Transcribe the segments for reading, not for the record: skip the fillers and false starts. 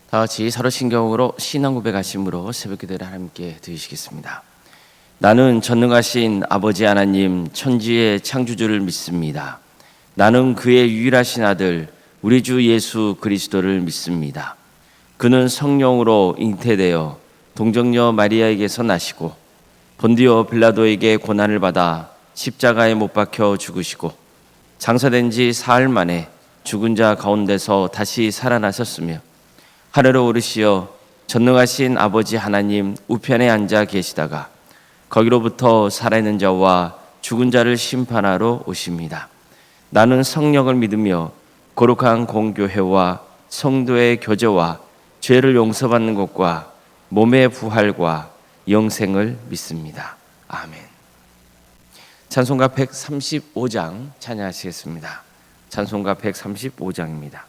다 같이 사도신경으로 신앙 고백하심으로 새벽 기도를 하나님께 드리시겠습니다. 나는 전능하신 아버지 하나님 천지의 창조주를 믿습니다. 나는 그의 유일하신 아들 우리 주 예수 그리스도를 믿습니다. 그는 성령으로 잉태되어 동정녀 마리아에게서 나시고 본디오 빌라도에게 고난을 받아 십자가에 못 박혀 죽으시고 장사된 지 사흘 만에 죽은 자 가운데서 다시 살아나셨으며 하늘로 오르시어 전능하신 아버지 하나님 우편에 앉아 계시다가 거기로부터 살아있는 자와 죽은 자를 심판하러 오십니다. 나는 성령을 믿으며 거룩한 공교회와 성도의 교제와 죄를 용서받는 것과 몸의 부활과 영생을 믿습니다. 아멘. 찬송가 135장 찬양하시겠습니다. 찬송가 135장입니다.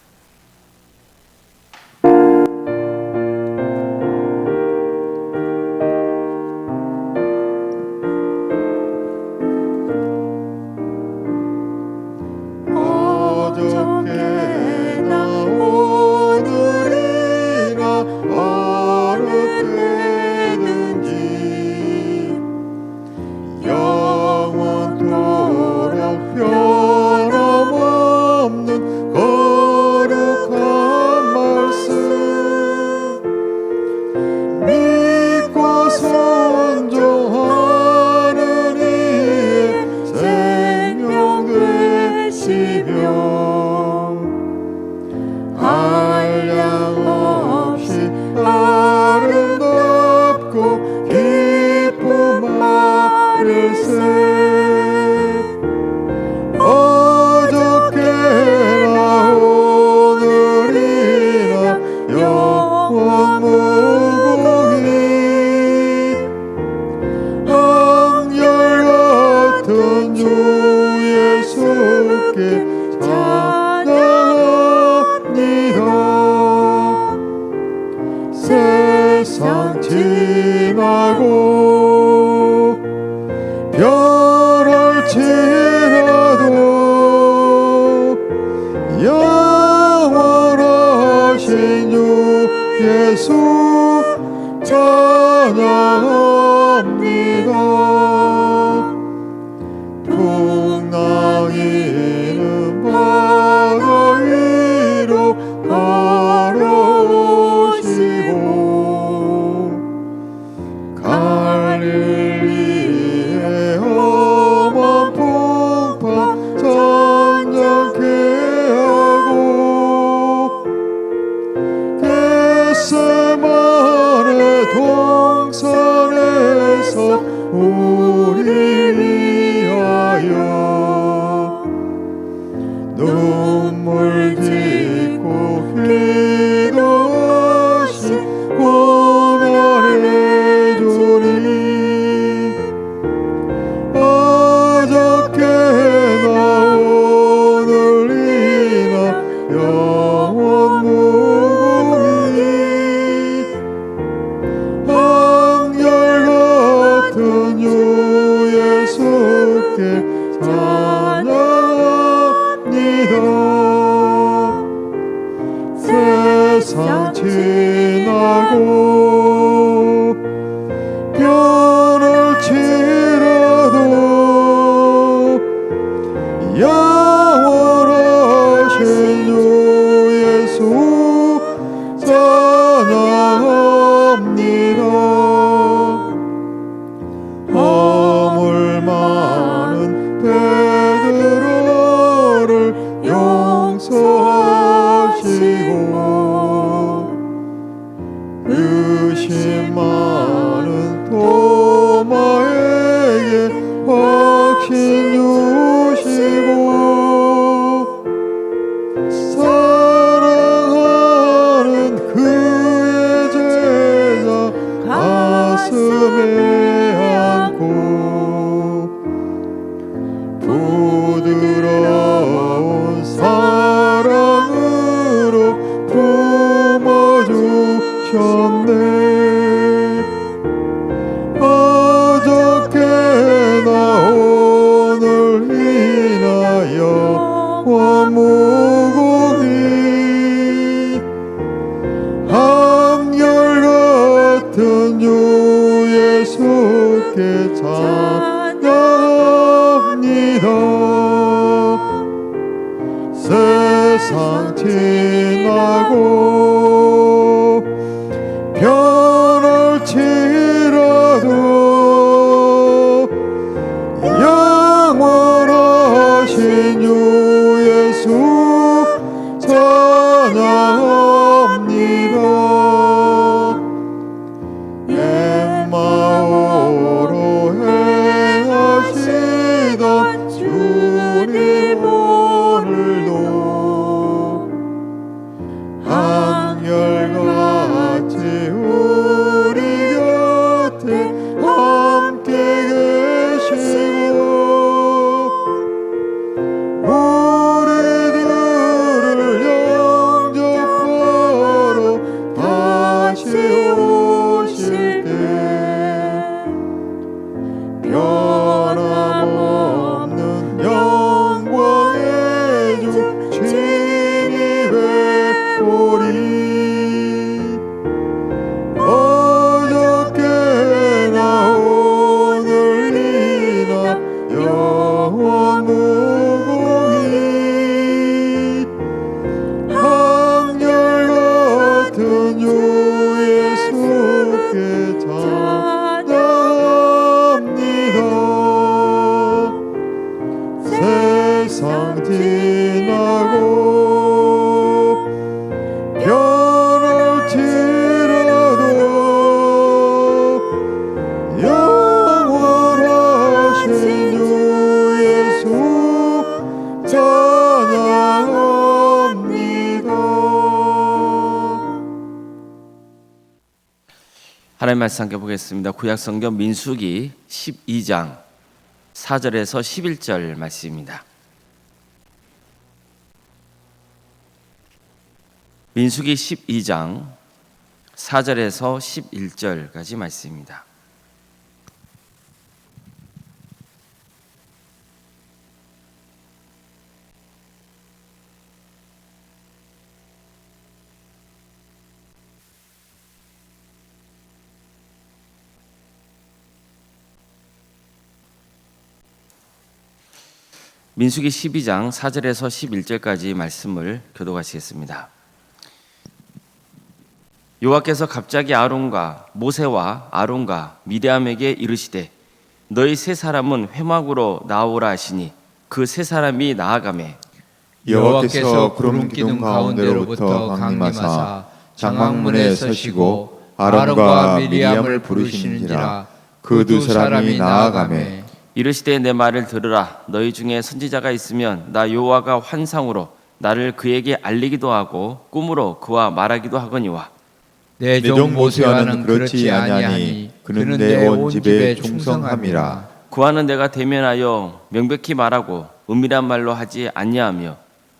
세상 지나고 별할지라도 영원하신 주 예수 찬양합니다. 풍랑이는 바다 위로 걸어오시고 갈릴리의 험한 풍파 잔잔케 하고 겟세마네 동산에서 우리를 위하여 눈물 짓고 기도하시 고난해 주니 어저께나 오늘이나 영원 무궁히 한결같은 주 예수께 찬양합니다. 세상 지나고 별할지라도 영원하신 주 예수 찬양합니다. 허물 많은 베드로를 용서하시고 의심 많은 도마에게 확신 주시고 사랑하는 그의 제자 가슴에 안고 부드러운 사랑으로 품어주셨네. 어저께나 오늘이나 영원 무궁히 세상 지나고 변할지라도 영원하신 주 예수 찬양합니다. 마음으로 행하시던 주님 오늘도 한결같이 우리 곁에 함께 계시고 우리들을 영접하러 다시 오실 때 변함없는 영광의 주 주님의 보리 어저께나 오늘이나 영원 무궁히 한결같은 주 예수께 찬양합니다. 세상 지나고 변할지라도 영원하신 주 예수 찬양합니다. 하나님 말씀 함께 보겠습니다. 구약성경 민수기 12장 4절에서 11절 말씀입니다. 민수기 12장 4절에서 11절까지 말씀입니다. 민수기 12장 4절에서 11절까지 말씀을 교독하시겠습니다. 여호와께서 갑자기 모세와 아론과 미리암에게 이르시되 너희 세 사람은 회막으로 나오라 하시니 그 세 사람이 나아가매 여호와께서 구름 기둥 가운데로부터 강림하사 장막문에 서시고 아론과 미리암을 부르시는지라 그 두 사람이 나아가매 이르시되 내 말을 들으라. 너희 중에 선지자가 있으면 나 여호와가 환상으로 나를 그에게 알리기도 하고 꿈으로 그와 말하기도 하거니와 내 종 모세와는 그렇지 아니하니 그는 내 온 집에 충성함이라. 그와는 내가 대면하여 명백히 말하고 은밀한 말로 하지 아니하며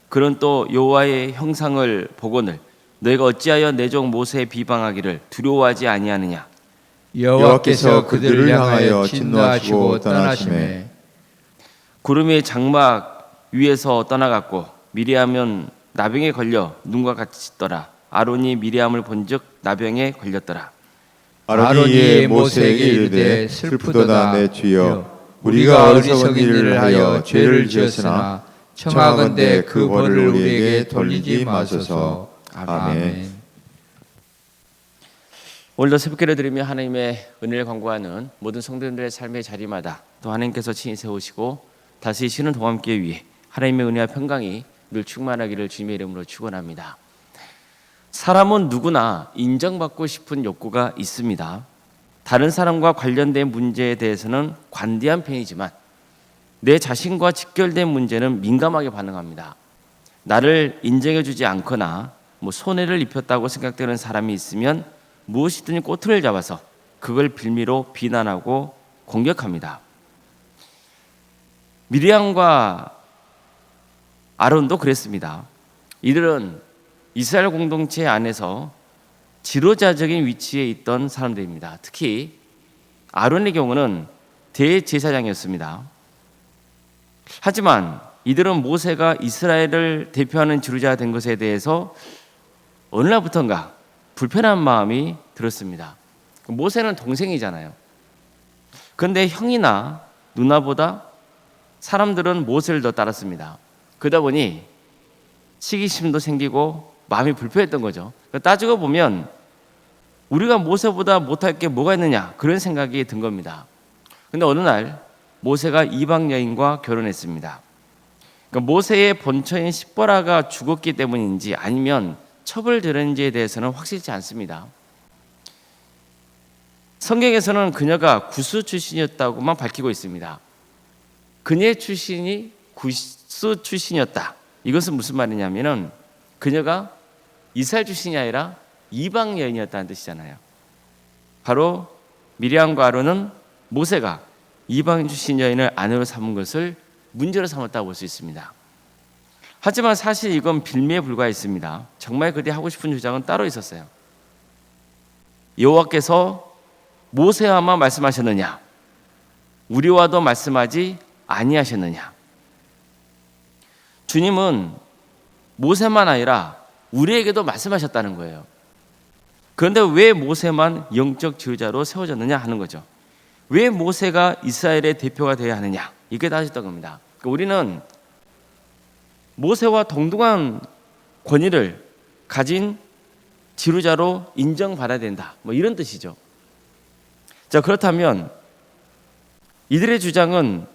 그는 또 여호와의 형상을 보거늘 너희가 어찌하여 내 종 모세의 비방하기를 두려워하지 아니하느냐. 여호와께서 그들을 향하여 진노하시고 떠나시매 구름이 장막 위에서 떠나갔고 미리암은 나병에 걸려 눈과 같이 떠라. 아론이 미리암을 본즉 나병에 걸렸더라. 아론이 모세에게 이르되 슬프도다 내 주여 우리가 어리석은 일을 하여 죄를 지었으나 청하건대 그 벌을 우리에게 돌리지 마소서. 아멘. 오늘도 새벽기를 드리며 하나님의 은혜를 간구하는 모든 성도님들의 삶의 자리마다 또 하나님께서 친히 세우시고 다스리시는 동함께 위해 하나님의 은혜와 평강이 늘 충만하기를 주님의 이름으로 축원합니다. 사람은 누구나 인정받고 싶은 욕구가 있습니다. 다른 사람과 관련된 문제에 대해서는 관대한 편이지만 내 자신과 직결된 문제는 민감하게 반응합니다. 나를 인정해주지 않거나 손해를 입혔다고 생각되는 사람이 있으면 무엇이든 꼬투리를 잡아서 그걸 빌미로 비난하고 공격합니다. 미리암과 아론도 그랬습니다. 이들은 이스라엘 공동체 안에서 지도자적인 위치에 있던 사람들입니다. 특히 아론의 경우는 대제사장이었습니다. 하지만 이들은 모세가 이스라엘을 대표하는 지도자가 된 것에 대해서 어느 날부턴가 불편한 마음이 들었습니다. 모세는 동생이잖아요. 그런데 형이나 누나보다 사람들은 모세를 더 따랐습니다. 그러다 보니 시기심도 생기고 마음이 불편했던 거죠. 따지고 보면 우리가 모세보다 못할 게 뭐가 있느냐 그런 생각이 든 겁니다. 근데 어느 날 모세가 이방 여인과 결혼했습니다. 그러니까 모세의 본처인 십보라가 죽었기 때문인지 아니면 처벌되는지에 대해서는 확실치 않습니다. 성경에서는 그녀가 구스 출신이었다고만 밝히고 있습니다. 그녀의 출신이 구스 출신이었다. 이것은 무슨 말이냐면은 그녀가 이스라엘 출신이 아니라 이방 여인이었다는 뜻이잖아요. 바로 미리암과 아론은 모세가 이방 출신 여인을 아내로 삼은 것을 문제로 삼았다고 볼 수 있습니다. 하지만 사실 이건 빌미에 불과했습니다. 정말 그들이 하고 싶은 주장은 따로 있었어요. 여호와께서 모세와만 말씀하셨느냐? 우리와도 말씀하지 아니하셨느냐? 주님은 모세만 아니라 우리에게도 말씀하셨다는 거예요. 그런데 왜 모세만 영적 지도자로 세워졌느냐 하는 거죠. 왜 모세가 이스라엘의 대표가 되어야 하느냐? 이게 따졌던 겁니다. 그러니까 우리는 모세와 동등한 권위를 가진 지도자로 인정받아야 된다. 뭐 이런 뜻이죠. 자, 그렇다면 이들의 주장은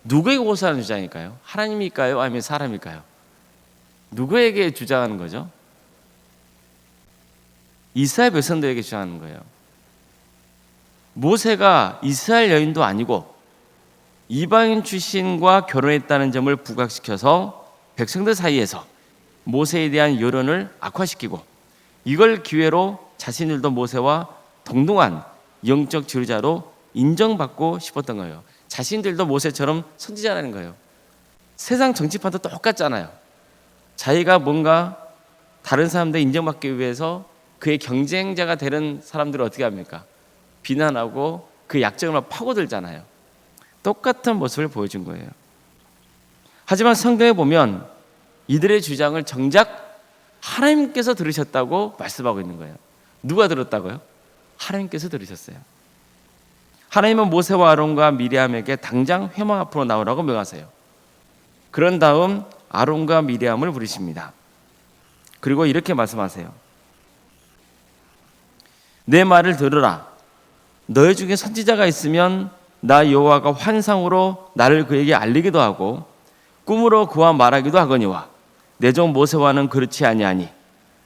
누구에게 호소하는 주장일까요? 하나님일까요? 아니면 사람일까요? 누구에게 주장하는 거죠? 이스라엘 백성들에게 주장하는 거예요. 모세가 이스라엘 여인도 아니고 이방인 출신과 결혼했다는 점을 부각시켜서 백성들 사이에서 모세에 대한 여론을 악화시키고 이걸 기회로 자신들도 모세와 동등한 영적 지도자로 인정받고 싶었던 거예요. 자신들도 모세처럼 선지자라는 거예요. 세상 정치판도 똑같잖아요. 자기가 뭔가 다른 사람들 인정받기 위해서 그의 경쟁자가 되는 사람들을 어떻게 합니까? 비난하고 그 약점을 파고들잖아요. 똑같은 모습을 보여준 거예요. 하지만 성경에 보면 이들의 주장을 정작 하나님께서 들으셨다고 말씀하고 있는 거예요. 누가 들었다고요? 하나님께서 들으셨어요. 하나님은 모세와 아론과 미리암에게 당장 회막 앞으로 나오라고 명하세요. 그런 다음 아론과 미리암을 부르십니다. 그리고 이렇게 말씀하세요. 내 말을 들으라. 너희 중에 선지자가 있으면 나 여호와가 환상으로 나를 그에게 알리기도 하고 꿈으로 그와 말하기도 하거니와 내 종 모세와는 그렇지 아니하니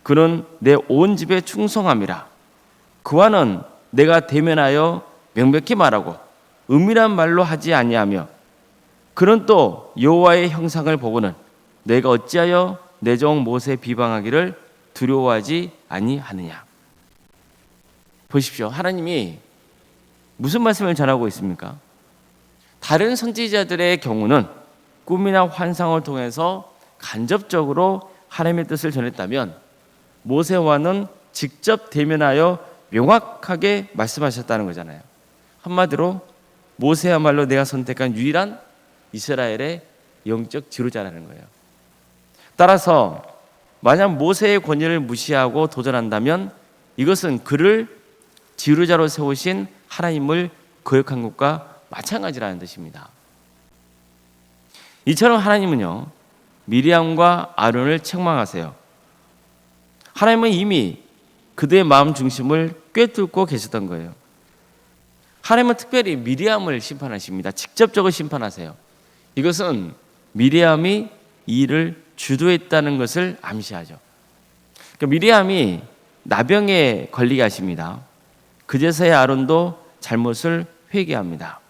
그는 내 온 집에 충성함이라. 그와는 내가 대면하여 명백히 말하고 은밀한 말로 하지 아니하며 그는 또 여호와의 형상을 보고는 내가 어찌하여 내 종 모세 비방하기를 두려워하지 아니하느냐. 보십시오. 하나님이 무슨 말씀을 전하고 있습니까? 다른 선지자들의 경우는 꿈이나 환상을 통해서 간접적으로 하나님의 뜻을 전했다면 모세와는 직접 대면하여 명확하게 말씀하셨다는 거잖아요. 한마디로 모세야말로 내가 선택한 유일한 이스라엘의 영적 지도자라는 거예요. 따라서 만약 모세의 권위를 무시하고 도전한다면 이것은 그를 지도자로 세우신 하나님을 거역한 것과 마찬가지라는 뜻입니다. 이처럼 하나님은요, 미리암과 아론을 책망하세요. 하나님은 이미 그들의 마음 중심을 꿰뚫고 계셨던 거예요. 하나님은 특별히 미리암을 심판하십니다. 직접적으로 심판하세요. 이것은 미리암이 이 일을 주도했다는 것을 암시하죠. 그러니까 미리암이 나병에 걸리게 하십니다. 그제서야 아론도 잘못을 회개합니다.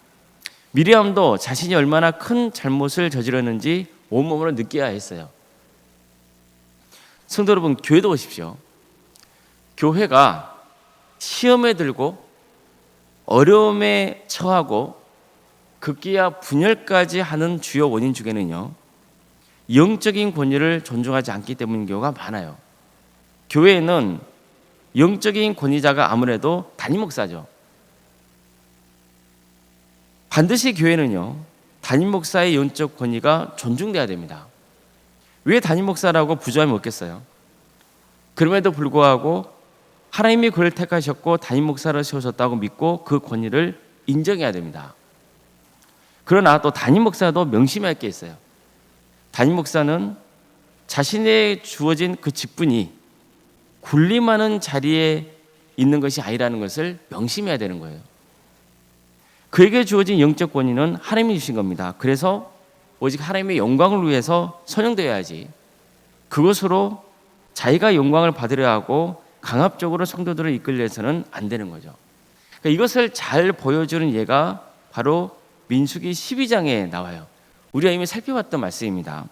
미리암도 자신이 얼마나 큰 잘못을 저질렀는지 온몸으로 느껴야 했어요. 성도 여러분, 교회도 보십시오. 교회가 시험에 들고 어려움에 처하고 급기야 분열까지 하는 주요 원인 중에는요, 영적인 권위를 존중하지 않기 때문인 경우가 많아요. 교회에는 영적인 권위자가 아무래도 담임 목사죠. 반드시 교회는요, 담임 목사의 영적 권위가 존중돼야 됩니다. 왜 담임 목사라고 부조함이 없겠어요? 그럼에도 불구하고 하나님이 그를 택하셨고 담임 목사를 세우셨다고 믿고 그 권위를 인정해야 됩니다. 그러나 또 담임 목사도 명심할 게 있어요. 담임 목사는 자신의 주어진 그 직분이 군림하는 자리에 있는 것이 아니라는 것을 명심해야 되는 거예요. 그에게 주어진 영적 권위는 하나님이 주신 겁니다. 그래서 오직 하나님의 영광을 위해서 선용되어야지 그것으로 자기가 영광을 받으려 하고 강압적으로 성도들을 이끌려서는 안 되는 거죠. 그러니까 이것을 잘 보여주는 예가 바로 민수기 12장에 나와요. 우리가 이미 살펴봤던 말씀입니다.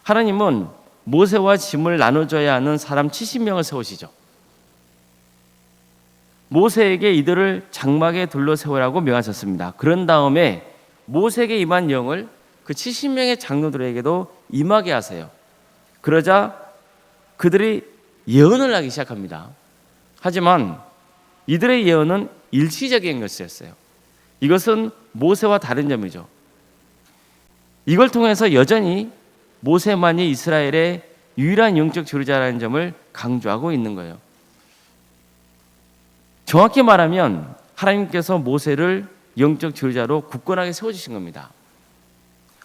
하나님은 모세와 짐을 나눠줘야 하는 사람 70명을 세우시죠. 모세에게 이들을 장막에 둘러 세우라고 명하셨습니다. 그런 다음에 모세에게 임한 영을 그 70명의 장로들에게도 임하게 하세요. 그러자 그들이 예언을 하기 시작합니다. 하지만 이들의 예언은 일시적인 것이었어요. 이것은 모세와 다른 점이죠. 이걸 통해서 여전히 모세만이 이스라엘의 유일한 영적 지도자라는 점을 강조하고 있는 거예요. 정확히 말하면 하나님께서 모세를 영적 지도자로 굳건하게 세워주신 겁니다.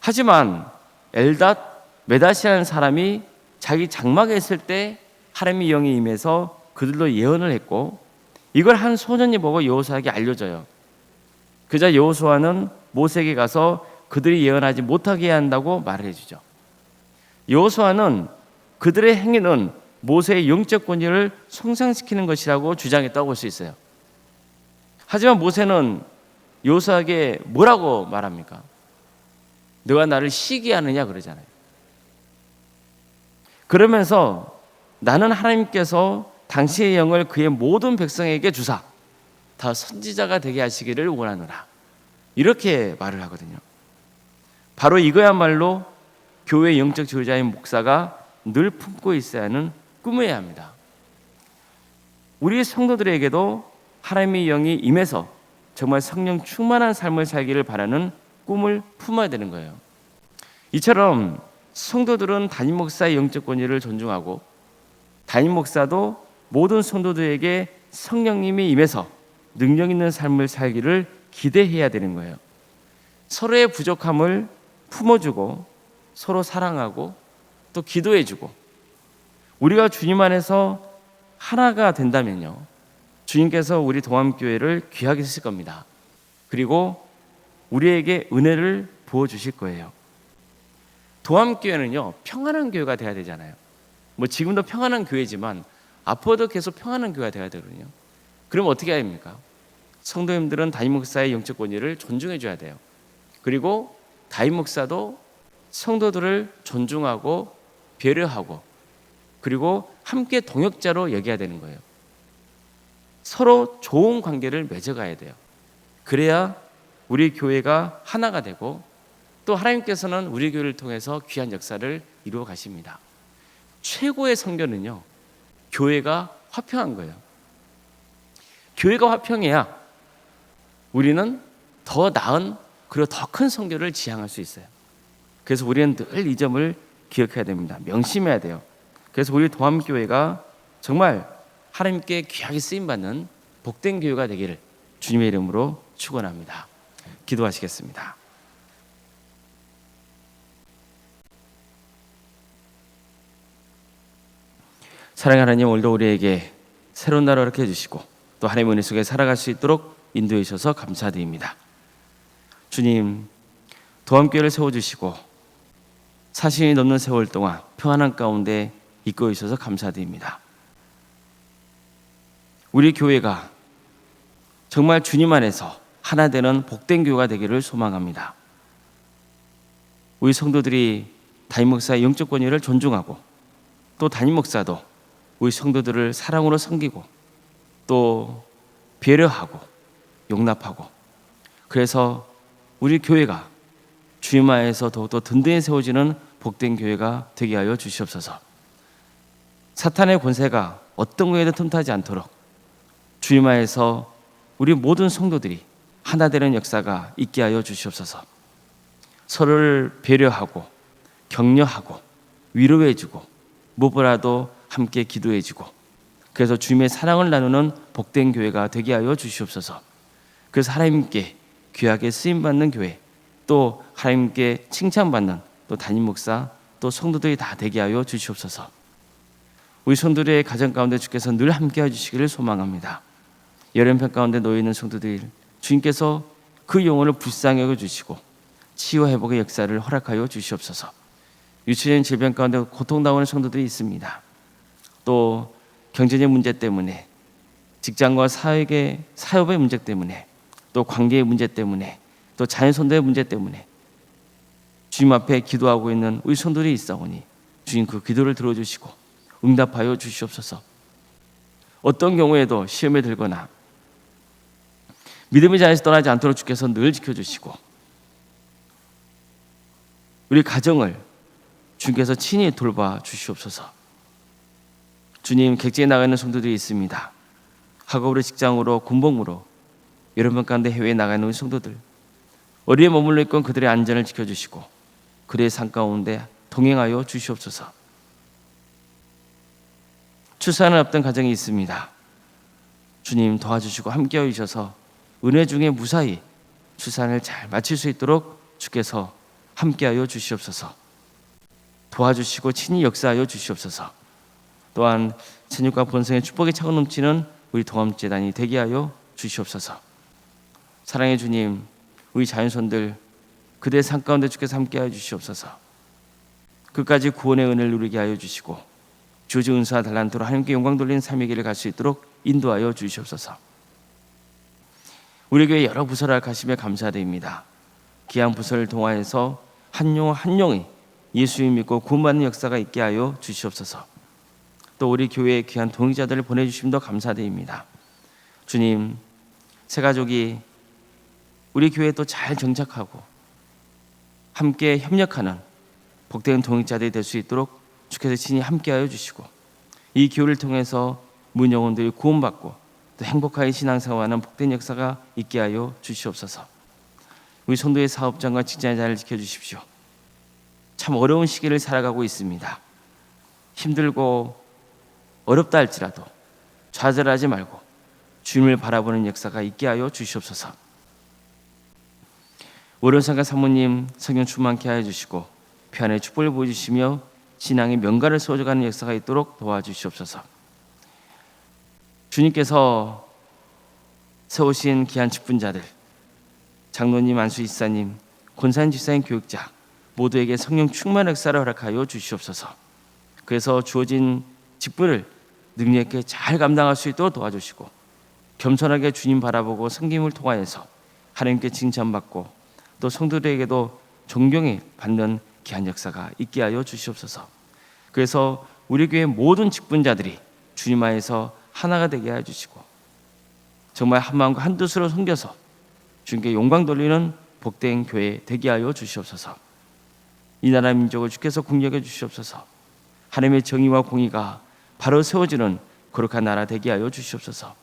하지만 엘닷 메닷이라는 사람이 자기 장막에 있을 때 하나님의 영이 임해서 그들도 예언을 했고 이걸 한 소년이 보고 여호수아에게 알려줘요. 그자 여호수아는 모세에게 가서 그들이 예언하지 못하게 해야 한다고 말을 해주죠. 여호수아는 그들의 행위는 모세의 영적 권위를 손상시키는 것이라고 주장했다고 볼 수 있어요. 하지만 모세는 여호수아에게 뭐라고 말합니까? 너가 나를 시기하느냐 그러잖아요. 그러면서 나는 하나님께서 당신의 영을 그의 모든 백성에게 주사 다 선지자가 되게 하시기를 원하노라 이렇게 말을 하거든요. 바로 이거야말로 교회 영적 지도자인 목사가 늘 품고 있어야 하는 꿈이어야 합니다. 우리 성도들에게도 하나님의 영이 임해서 정말 성령 충만한 삶을 살기를 바라는 꿈을 품어야 되는 거예요. 이처럼 성도들은 담임 목사의 영적 권위를 존중하고 담임 목사도 모든 성도들에게 성령님이 임해서 능력 있는 삶을 살기를 기대해야 되는 거예요. 서로의 부족함을 품어주고 서로 사랑하고 또 기도해주고 우리가 주님 안에서 하나가 된다면요, 주님께서 우리 동암교회를 귀하게 쓰실 겁니다. 그리고 우리에게 은혜를 부어주실 거예요. 동암교회는요 평안한 교회가 돼야 되잖아요. 뭐 지금도 평안한 교회지만 앞으로도 계속 평안한 교회가 돼야 되거든요. 그럼 어떻게 해야 됩니까? 성도님들은 담임 목사의 영적 권위를 존중해 줘야 돼요. 그리고 담임 목사도 성도들을 존중하고 배려하고 그리고 함께 동역자로 여겨야 되는 거예요. 서로 좋은 관계를 맺어가야 돼요. 그래야 우리 교회가 하나가 되고 또 하나님께서는 우리 교회를 통해서 귀한 역사를 이루어 가십니다. 최고의 선교는요 교회가 화평한 거예요. 교회가 화평해야 우리는 더 나은 그리고 더 큰 선교를 지향할 수 있어요. 그래서 우리는 늘 이 점을 기억해야 됩니다. 명심해야 돼요. 그래서 우리 동암교회가 정말 하나님께 귀하게 쓰임받는 복된 교회가 되기를 주님의 이름으로 축원합니다. 기도하시겠습니다. 사랑하는 하나님, 오늘도 우리에게 새로운 날을 허락해 주시고 또 하나님의 은혜 속에 살아갈 수 있도록 인도해 주셔서 감사드립니다. 주님, 동암교회를 세워주시고 40년이 넘는 세월 동안 평안한 가운데 이끌어 주셔서 감사드립니다. 우리 교회가 정말 주님 안에서 하나 되는 복된 교회가 되기를 소망합니다. 우리 성도들이 담임 목사의 영적 권위를 존중하고 또 담임 목사도 우리 성도들을 사랑으로 섬기고 또 배려하고 용납하고 그래서 우리 교회가 주님 안에서 더욱더 든든히 세워지는 복된 교회가 되게 하여 주시옵소서. 사탄의 권세가 어떤 교회도 틈타지 않도록 주님 안에서 우리 모든 성도들이 하나 되는 역사가 있게 하여 주시옵소서. 서로를 배려하고 격려하고 위로해주고 무엇보다도 함께 기도해주고 그래서 주님의 사랑을 나누는 복된 교회가 되게 하여 주시옵소서. 그래서 하나님께 귀하게 쓰임받는 교회 또 하나님께 칭찬받는 또 담임 목사 또 또 성도들이 다 되게 하여 주시옵소서. 우리 성도들의 가정 가운데 주께서 늘 함께해 주시기를 소망합니다. 여름편 가운데 놓여 있는 성도들 주님께서 그 영혼을 불쌍히 여겨 주시고 치유 회복의 역사를 허락하여 주시옵소서. 유치원 질병 가운데 고통당하는 성도들이 있습니다. 또 경제적 문제 때문에, 직장과 사업의 문제 때문에, 또 관계의 문제 때문에, 또 자녀 손도의 문제 때문에 주님 앞에 기도하고 있는 우리 성도들이 있사오니 주님 그 기도를 들어주시고 응답하여 주시옵소서. 어떤 경우에도 시험에 들거나 믿음의 자리에서 떠나지 않도록 주께서 늘 지켜주시고 우리 가정을 주님께서 친히 돌봐 주시옵소서. 주님, 객지에 나가 있는 성도들이 있습니다. 학업으로, 직장으로, 군복무로 여러분 가운데 해외에 나가 있는 우리 성도들, 어디에 머물러 있건 그들의 안전을 지켜주시고 그들의 삶 가운데 동행하여 주시옵소서. 출산을 앞둔 가정이 있습니다. 주님 도와주시고 함께하여 주셔서 은혜 중에 무사히 출산을 잘 마칠 수 있도록 주께서 함께하여 주시옵소서. 도와주시고 친히 역사하여 주시옵소서. 또한 생육과 번성의 축복의 차고 넘치는 우리 동암재단이 되게 하여 주시옵소서. 사랑의 주님, 우리 자연손들 그대의 삶 가운데 주께서 함께하여 주시옵소서. 끝까지 구원의 은혜를 누리게 하여 주시고 주어진 은사와 달란트로 하나님께 영광 돌리는 삶의 길을 갈 수 있도록 인도하여 주시옵소서. 우리 교회 여러 부서를 가시며 감사드립니다. 귀한 부서를 통하여서 한 영 한 영이 예수님 믿고 구원받는 역사가 있게 하여 주시옵소서. 또 우리 교회에 귀한 동역자들을 보내주심도 감사드립니다. 주님, 새 가족이 우리 교회에 또 잘 정착하고 함께 협력하는 복된 동역자들이 될 수 있도록 주께서 친히 함께하여 주시고 이 교회를 통해서 문영혼들이 구원받고 또 행복하게 신앙생활하는 복된 역사가 있게 하여 주시옵소서. 우리 성도의 사업장과 직장의 자리를 지켜주십시오. 참 어려운 시기를 살아가고 있습니다. 힘들고 어렵다 할지라도 좌절하지 말고 주님을 바라보는 역사가 있게 하여 주시옵소서. 오련상가 사모님 성령 충만케 하여 주시고 편의 축복을 보여주시며 신앙의 명가를 세워가는 역사가 있도록 도와주시옵소서. 주님께서 세우신 귀한 직분자들, 장로님, 안수 이사님, 권사님, 집사님, 교육자 모두에게 성령 충만 역사를 허락하여 주시옵소서. 그래서 주어진 직분을 능력 있게 잘 감당할 수 있도록 도와주시고 겸손하게 주님 바라보고 섬김을 통하여서 하나님께 칭찬받고 또 성도들에게도 존경을 받는 귀한 역사가 있게 하여 주시옵소서. 그래서 우리 교회 모든 직분자들이 주님 안에서 하나가 되게 하여 주시고 정말 한 마음과 한 뜻으로 섬겨서 주님께 영광 돌리는 복된 교회 되게 하여 주시옵소서. 이 나라 민족을 주께서 공격해 주시옵소서. 하나님의 정의와 공의가 바로 세워지는 거룩한 나라 되게 하여 주시옵소서.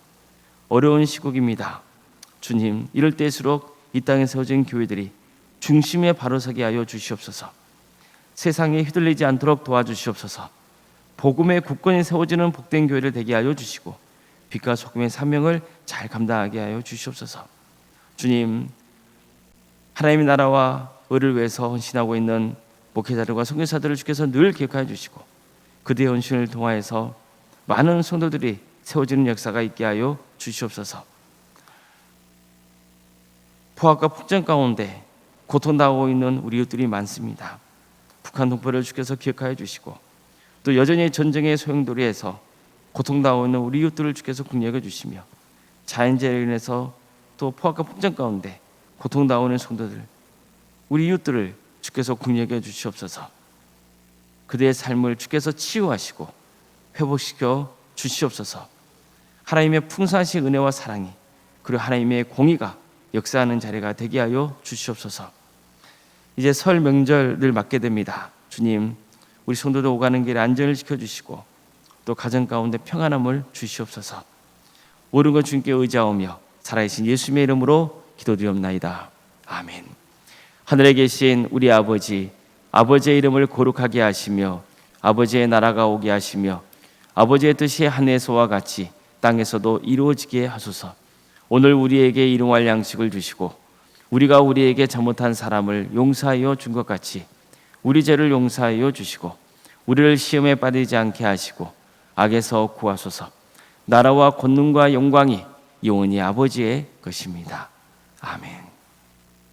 어려운 시국입니다. 주님, 이럴 때일수록 이 땅에 세워진 교회들이 중심에 바로 서게 하여 주시옵소서. 세상에 휘둘리지 않도록 도와주시옵소서. 복음의 굳건히 세워지는 복된 교회를 되게 하여 주시고 빛과 소금의 사명을 잘 감당하게 하여 주시옵소서. 주님, 하나님의 나라와 의를 위해서 헌신하고 있는 목회자들과 선교사들을 주께서 늘 기억하여 주시고 그들의 헌신을 통하여서 많은 성도들이 세워지는 역사가 있게 하여 주시옵소서. 포악과 폭정 가운데 고통당하고 있는 우리 이웃들이 많습니다. 북한 동포를 주께서 기억하여 주시고 또 여전히 전쟁의 소용돌이에서 고통당하고 있는 우리 이웃들을 주께서 긍휼해 주시며 자연재해로 인해서 또 포악과 폭정 가운데 고통당하고 있는 성도들, 우리 이웃들을 주께서 긍휼해 주시옵소서. 그들의 삶을 주께서 치유하시고 회복시켜 주시옵소서. 하나님의 풍성하신 은혜와 사랑이 그리고 하나님의 공의가 역사하는 자리가 되게 하여 주시옵소서. 이제 설 명절을 맞게 됩니다. 주님, 우리 성도들 오가는 길에 안전을 지켜주시고 또 가정 가운데 평안함을 주시옵소서. 모든 것 주님께 의지하오며 살아계신 예수님의 이름으로 기도드리옵나이다. 아멘. 하늘에 계신 우리 아버지, 아버지의 이름을 거룩하게 하시며 아버지의 나라가 오게 하시며 아버지의 뜻이 하늘에서와 같이 땅에서도 이루어지게 하소서. 오늘 우리에게 일용할 양식을 주시고 우리가 우리에게 잘못한 사람을 용서하여 준 것 같이 우리 죄를 용서하여 주시고 우리를 시험에 빠지지 않게 하시고 악에서 구하소서. 나라와 권능과 영광이 영원히 아버지의 것입니다. 아멘.